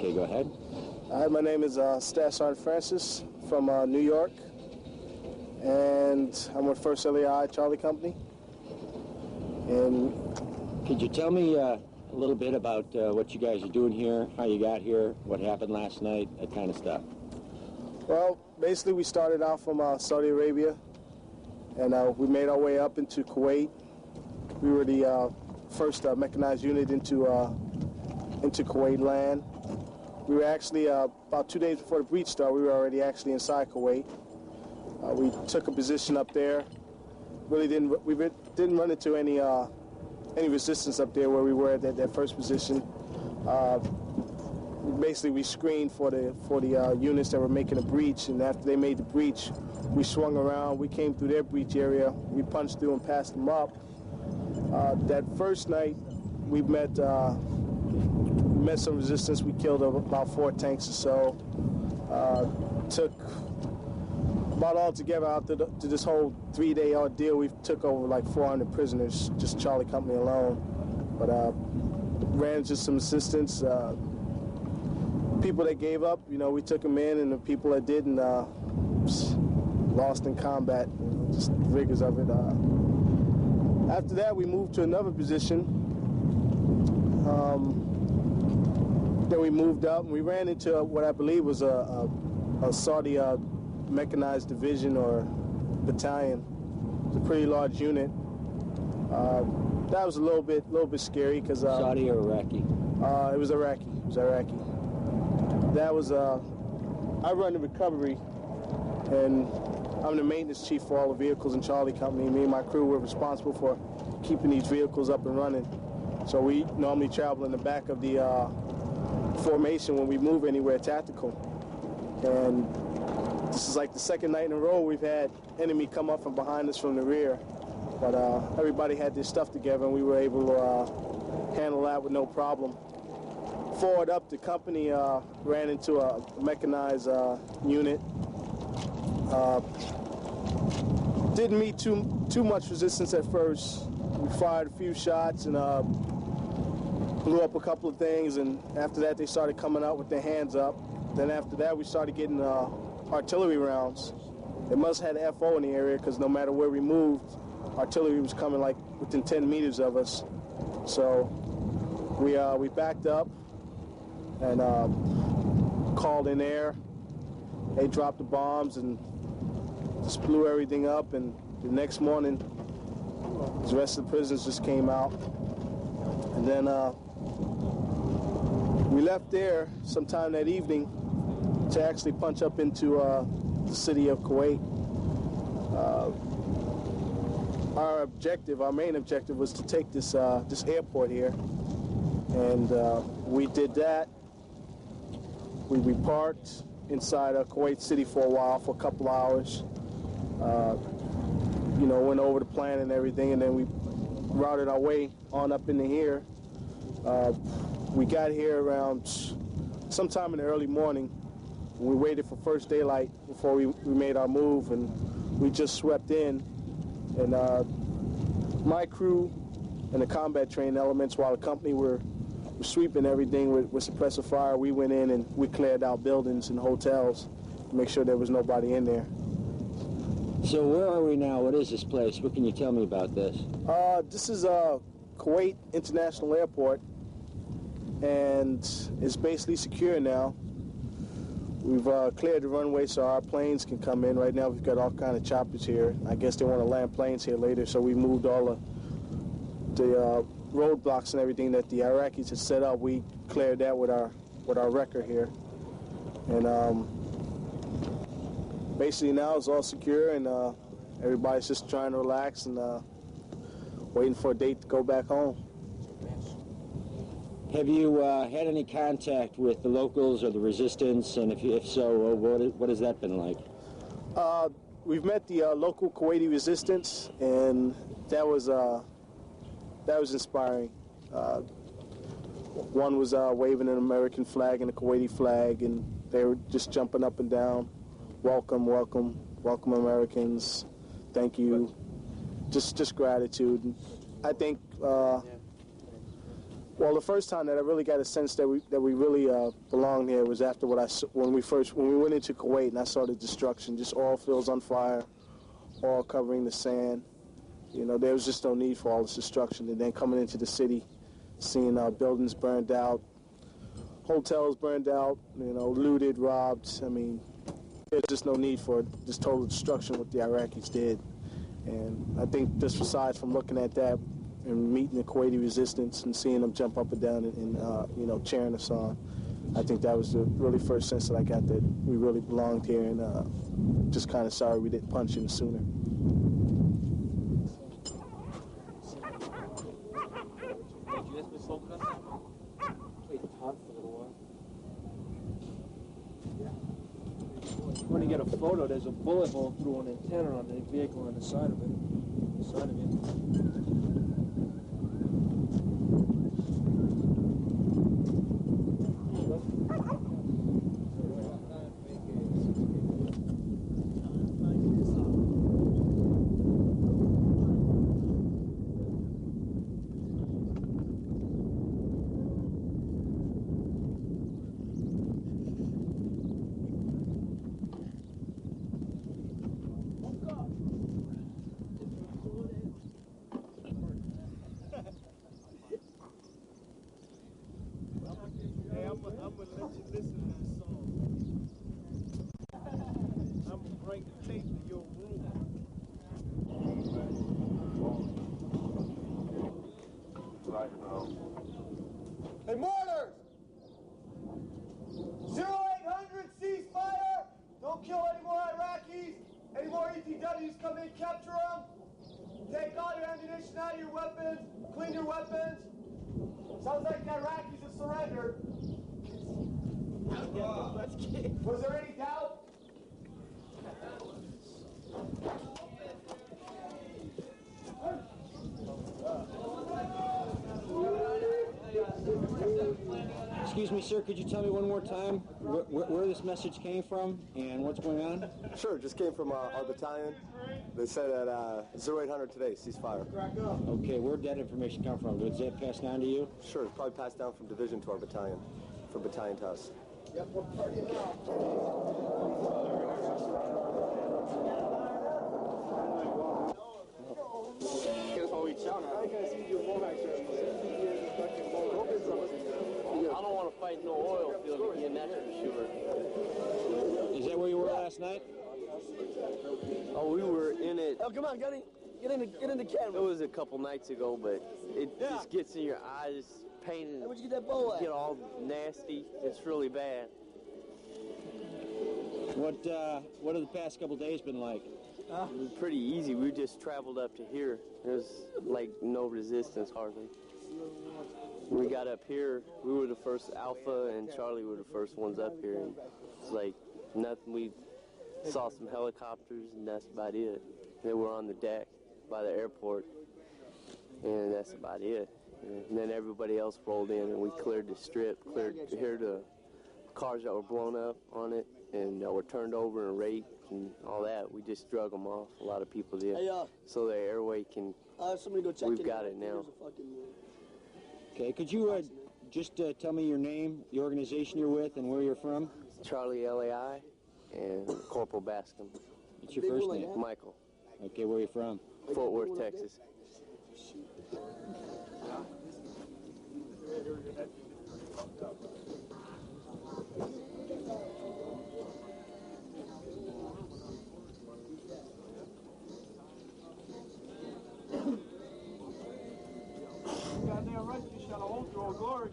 Okay, go ahead. Hi, my name is Staff Sergeant Francis from New York, and I'm with 1st LAI Charlie Company. And could you tell me a little bit about what you guys are doing here, how you got here, what happened last night, that kind of stuff? Well, basically we started out from Saudi Arabia, and we made our way up into Kuwait. We were the first mechanized unit into Kuwait land. We were actually, about 2 days before the breach started, we were already actually inside Kuwait. We took a position up there. We didn't run into any resistance up there where we were at that first position. Basically, we screened for the units that were making a breach, and after they made the breach, we swung around. We came through their breach area. We punched through and passed them up. That first night, we met some resistance. We killed about 4 tanks or so. Took about altogether after this whole 3-day ordeal, we took over like 400 prisoners, just Charlie Company alone. But ran into some assistance. People that gave up, we took them in, and the people that didn't lost in combat, just the rigors of it. After that, we moved to another position. Then we moved up, and we ran into what I believe was a Saudi mechanized division or battalion. It's a pretty large unit. That was a little bit scary because Saudi or Iraqi? It was Iraqi. That was I run the recovery, and I'm the maintenance chief for all the vehicles in Charlie Company. Me and my crew were responsible for keeping these vehicles up and running. So we normally travel in the back of the formation when we move anywhere tactical. And this is like the second night in a row we've had enemy come up from behind us from the rear. But everybody had their stuff together, and we were able to handle that with no problem. Forward up, the company ran into a mechanized unit. Didn't meet too much resistance at first. We fired a few shots and blew up a couple of things, and after that they started coming out with their hands up. Then after that we started getting artillery rounds. They must have had FO in the area, because no matter where we moved, artillery was coming like within 10 meters of us. So we backed up and called in air. They dropped the bombs and just blew everything up, and the next morning the rest of the prisoners just came out. And then we left there sometime that evening to actually punch up into the city of Kuwait. Our main objective was to take this airport here, and we did that. We parked inside Kuwait City for a while, for a couple hours. Went over the plan and everything, and then we routed our way on up into here. We got here around sometime in the early morning. We waited for first daylight before we made our move, and we just swept in. And my crew and the combat trained elements, while the company were sweeping everything with suppressive fire, we went in and we cleared out buildings and hotels to make sure there was nobody in there. So where are we now? What is this place? What can you tell me about this? This is Kuwait International Airport, and it's basically secure now. We've cleared the runway so our planes can come in. Right now we've got all kind of choppers here. I guess they want to land planes here later, so we moved all the roadblocks and everything that the Iraqis had set up. We cleared that with our wrecker here. And basically now it's all secure, and everybody's just trying to relax and waiting for a date to go back home. Have you had any contact with the locals or the resistance, and if so, what has that been like? We've met the local Kuwaiti resistance, and that was inspiring. One was waving an American flag and a Kuwaiti flag, and they were just jumping up and down. Welcome, welcome, welcome Americans. Thank you. Just gratitude. I think Well, the first time that I really got a sense that we really belonged here was after when we went into Kuwait and I saw the destruction, just oil fields on fire, oil covering the sand. You know, there was just no need for all this destruction. And then coming into the city, seeing buildings burned out, hotels burned out, you know, looted, robbed. I mean, there's just no need for this total destruction what the Iraqis did. And I think just aside from looking at that and meeting the Kuwaiti resistance and seeing them jump up and down and you know, cheering us on, I think that was the really first sense that I got that we really belonged here, and just kind of sorry we didn't punch in sooner. When you get a photo, there's a bullet hole through an antenna on the vehicle on the side of it. The side of it. Hey, mortars! 0800 ceasefire! Don't kill any more Iraqis! Any more ETWs come in, capture them! Take all your ammunition out of your weapons, clean your weapons. Sounds like the Iraqis have surrendered. Was there any doubt? Excuse me, sir, could you tell me one more time where this message came from and what's going on? Sure, just came from our battalion. They said at 0800 today, ceasefire. Okay, where'd that information come from? Was that passed on to you? Sure, it's probably passed down from division to our battalion, from battalion to us. Yep, we're partying now. I don't want to fight no oil field again, that's for sure. Is that where you were last night? Oh, we were in it. Oh, come on, get in the camera. It was a couple nights ago, but it just gets in your eyes, pain, and Where'd you get that bow at? get all nasty. It's really bad. What have the past couple days been like? It was pretty easy. We just traveled up to here. There was like no resistance hardly. When we got up here, we were the first Alpha and Charlie were the first ones up here. And it's like nothing. We saw some helicopters and that's about it. They were on the deck by the airport, and that's about it. And then everybody else rolled in, and we cleared the strip, cleared here the cars that were blown up on it, and were turned over and raped and all that. We just drug them off. A lot of people did. Hey, so the airway can. Somebody go check We've got it now. Okay, could you just tell me your name, the organization you're with, and where you're from? Charlie LAI and Corporal Bascom. What's your first name? Michael. Okay, where are you from? Fort Worth, Texas. Goddamn right, you shot a hole through a glory.